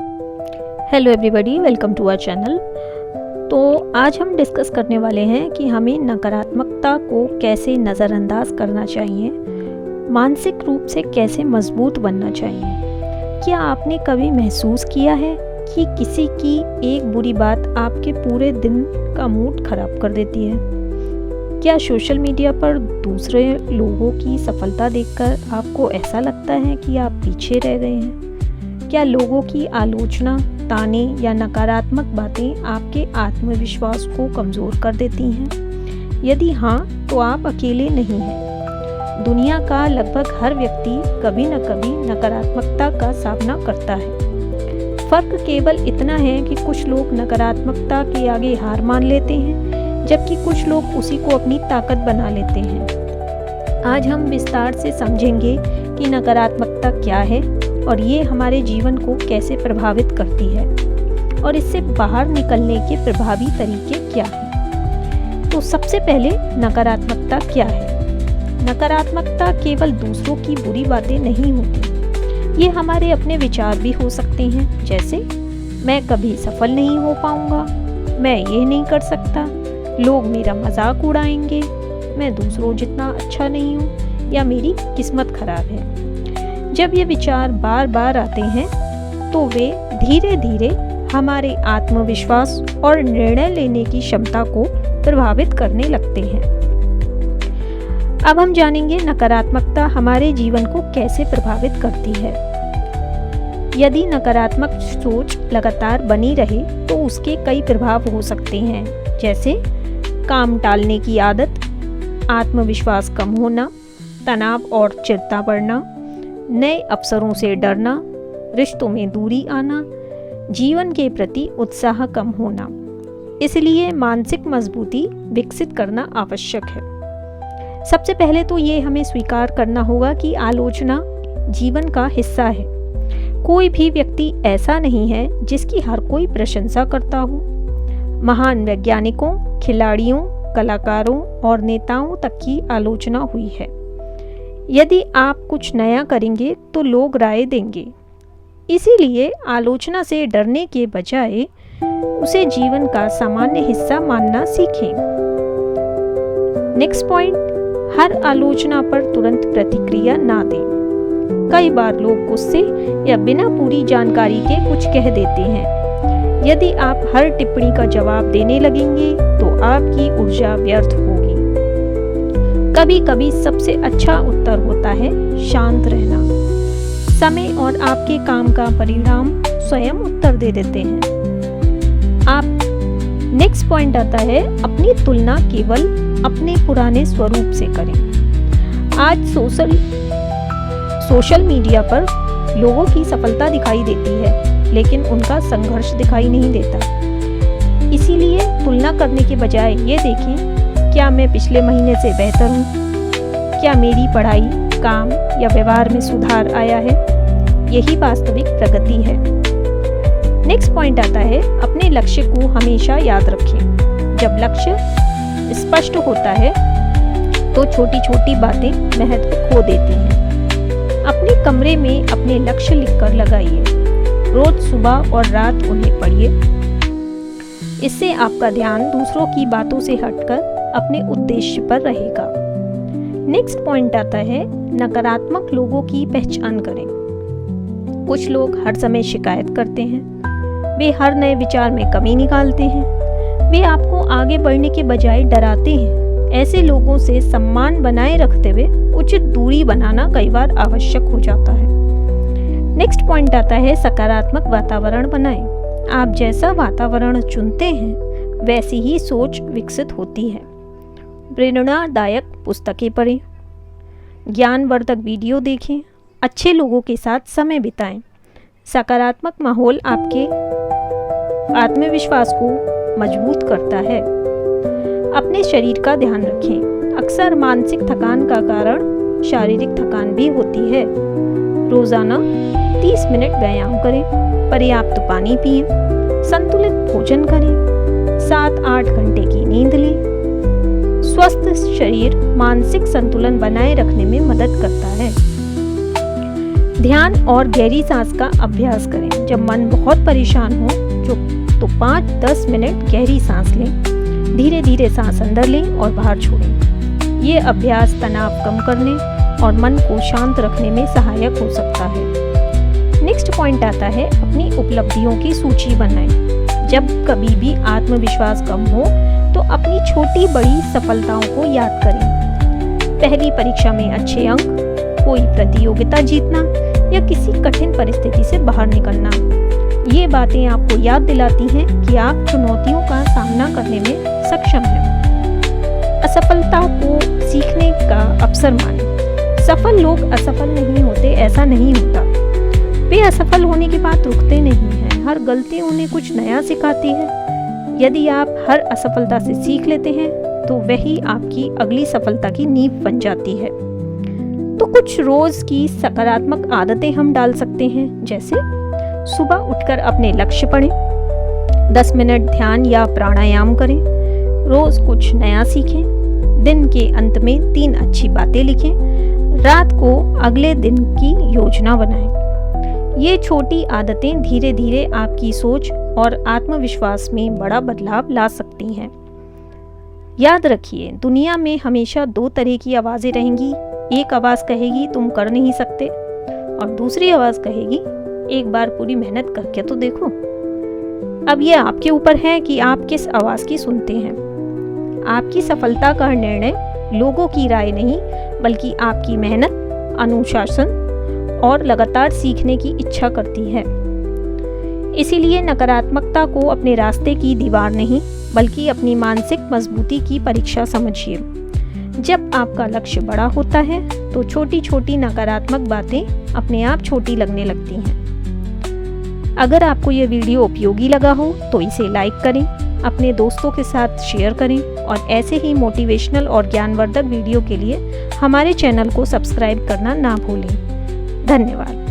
Hello everybody, welcome to our channel. तो आज हम डिस्कस करने वाले हैं कि हमें नकारात्मकता को कैसे नज़रअंदाज करना चाहिए, मानसिक रूप से कैसे मजबूत बनना चाहिए। क्या आपने कभी महसूस किया है कि किसी की एक बुरी बात आपके पूरे दिन का मूड खराब कर देती है? क्या सोशल मीडिया पर दूसरे लोगों की सफलता देखकर आपको ऐसा लगता है कि आप पीछे रह गए हैं? क्या लोगों की आलोचना, ताने या नकारात्मक बातें आपके आत्मविश्वास को कमज़ोर कर देती हैं? यदि हाँ, तो आप अकेले नहीं हैं। दुनिया का लगभग हर व्यक्ति कभी न कभी नकारात्मकता का सामना करता है। फ़र्क केवल इतना है कि कुछ लोग नकारात्मकता के आगे हार मान लेते हैं, जबकि कुछ लोग उसी को अपनी ताकत बना लेते हैं। आज हम विस्तार से समझेंगे कि नकारात्मकता क्या है और ये हमारे जीवन को कैसे प्रभावित करती है और इससे बाहर निकलने के प्रभावी तरीके क्या हैं। तो सबसे पहले नकारात्मकता क्या है? नकारात्मकता केवल दूसरों की बुरी बातें नहीं होती। ये हमारे अपने विचार भी हो सकते हैं, जैसे मैं कभी सफल नहीं हो पाऊंगा, मैं ये नहीं कर सकता, लोग मेरा मजाक उड़ाएंगे, मैं दूसरों जितना अच्छा नहीं हूँ, या मेरी किस्मत खराब है। जब ये विचार बार बार आते हैं तो वे धीरे धीरे हमारे आत्मविश्वास और निर्णय लेने की क्षमता को प्रभावित करने लगते हैं। अब हम जानेंगे नकारात्मकता हमारे जीवन को कैसे प्रभावित करती है। यदि नकारात्मक सोच लगातार बनी रहे तो उसके कई प्रभाव हो सकते हैं, जैसे काम टालने की आदत, आत्मविश्वास कम होना, तनाव और चिंता बढ़ना, नए अवसरों से डरना, रिश्तों में दूरी आना, जीवन के प्रति उत्साह कम होना। इसलिए मानसिक मजबूती विकसित करना आवश्यक है। सबसे पहले तो ये हमें स्वीकार करना होगा कि आलोचना जीवन का हिस्सा है। कोई भी व्यक्ति ऐसा नहीं है जिसकी हर कोई प्रशंसा करता हो। महान वैज्ञानिकों, खिलाड़ियों, कलाकारों और नेताओं तक की आलोचना हुई है। यदि आप कुछ नया करेंगे तो लोग राय देंगे। इसीलिए आलोचना से डरने के बजाय उसे जीवन का सामान्य हिस्सा मानना सीखें। नेक्स्ट पॉइंट, हर आलोचना पर तुरंत प्रतिक्रिया ना दें। कई बार लोग गुस्से या बिना पूरी जानकारी के कुछ कह देते हैं। यदि आप हर टिप्पणी का जवाब देने लगेंगे तो आपकी ऊर्जा व्यर्थ होगी। कभी कभी सबसे अच्छा उत्तर होता है शांत रहना। समय और आपके काम का परिणाम स्वयं उत्तर दे देते हैं। आप नेक्स्ट पॉइंट आता है, अपनी तुलना केवल अपने पुराने स्वरूप से करें। आज सोशल मीडिया पर लोगों की सफलता दिखाई देती है, लेकिन उनका संघर्ष दिखाई नहीं देता। इसीलिए तुलना करने के बजाय ये देखें, क्या मैं पिछले महीने से बेहतर हूँ? क्या मेरी पढ़ाई, काम या व्यवहार में सुधार आया है? यही वास्तविक प्रगति है। नेक्स्ट पॉइंट आता है, अपने लक्ष्य को हमेशा याद रखें। जब लक्ष्य स्पष्ट होता है तो छोटी छोटी बातें महत्व खो देती हैं। अपने कमरे में अपने लक्ष्य लिखकर लगाइए। रोज सुबह और रात उन्हें पढ़िए। इससे आपका ध्यान दूसरों की बातों से हटकर अपने उद्देश्य पर रहेगा। नेक्स्ट पॉइंट आता है, नकारात्मक लोगों की पहचान करें। कुछ लोग हर समय शिकायत करते हैं। वे हर नए विचार में कमी निकालते हैं। वे आपको आगे बढ़ने के बजाय डराते हैं। ऐसे लोगों से सम्मान बनाए रखते हुए उचित दूरी बनाना कई बार आवश्यक हो जाता है। नेक्स्ट पॉइंट आता है, सकारात्मक वातावरण बनाएं। आप जैसा वातावरण चुनते हैं वैसी ही सोच विकसित होती है। प्रेरणादायक पुस्तकें पढ़ें, ज्ञानवर्धक वीडियो देखें, अच्छे लोगों के साथ समय बिताएं। सकारात्मक माहौल आपके आत्मविश्वास को मजबूत करता है। अपने शरीर का ध्यान रखें। अक्सर मानसिक थकान का कारण शारीरिक थकान भी होती है। रोजाना 30 मिनट व्यायाम करें, पर्याप्त पानी पिएं, संतुलित भोजन करें, 7-8 घंटे की नींद लें। स्वस्थ शरीर मानसिक संतुलन बनाए रखने में मदद करता है। ध्यान और गहरी सांस का अभ्यास करें। जब मन बहुत परेशान हो तो 5-10 मिनट गहरी सांस लें। धीरे धीरे सांस अंदर लें और बाहर छोड़ें। ये अभ्यास तनाव कम करने और मन को शांत रखने में सहायक हो सकता है। नेक्स्ट पॉइंट आता है अपनी उपलब्धियों की सूची बनाएं। जब कभी भी आत्मविश्वास कम हो तो अपनी छोटी बड़ी सफलताओं को याद करें। पहली परीक्षा में अच्छे अंक, कोई प्रतियोगिता जीतना या किसी कठिन परिस्थिति से बाहर निकलना। ये बातें आपको याद दिलाती हैं कि आप चुनौतियों का सामना करने में सक्षम हैं। असफलता को सीखने का अवसर मानें। सफल लोग असफल नहीं होते, ऐसा नहीं होता। वे असफल होने के बाद रुकते नहीं हैं। हर गलती उन्हें कुछ नया सिखाती है। यदि आप हर असफलता से सीख लेते हैं तो वही आपकी अगली सफलता की नींव बन जाती है। तो कुछ रोज की सकारात्मक आदतें हम डाल सकते हैं, जैसे सुबह उठकर अपने लक्ष्य पढ़ें, 10 मिनट ध्यान या प्राणायाम करें, रोज कुछ नया सीखें, दिन के अंत में 3 अच्छी बातें लिखें, रात को अगले दिन की योजना बनाएं। ये छोटी आदतें धीरे धीरे आपकी सोच और आत्मविश्वास में बड़ा बदलाव ला सकती हैं। याद रखिए, दुनिया में हमेशा 2 तरह की आवाज़ें रहेंगी। एक आवाज़ कहेगी तुम कर नहीं सकते और दूसरी आवाज़ कहेगी एक बार पूरी मेहनत करके तो देखो। अब ये आपके ऊपर है कि आप किस आवाज़ की सुनते हैं। आपकी सफलता का निर्णय लोगों की राय नहीं, बल्कि आपकी मेहनत, अनुशासन और लगातार सीखने की इच्छा करती है। इसीलिए नकारात्मकता को अपने रास्ते की दीवार नहीं, बल्कि अपनी मानसिक मजबूती की परीक्षा समझिए। जब आपका लक्ष्य बड़ा होता है तो छोटी छोटी नकारात्मक बातें अपने आप छोटी लगने लगती हैं। अगर आपको यह वीडियो उपयोगी लगा हो तो इसे लाइक करें, अपने दोस्तों के साथ शेयर करें और ऐसे ही मोटिवेशनल और ज्ञानवर्धक वीडियो के लिए हमारे चैनल को सब्सक्राइब करना ना भूलें। धन्यवाद।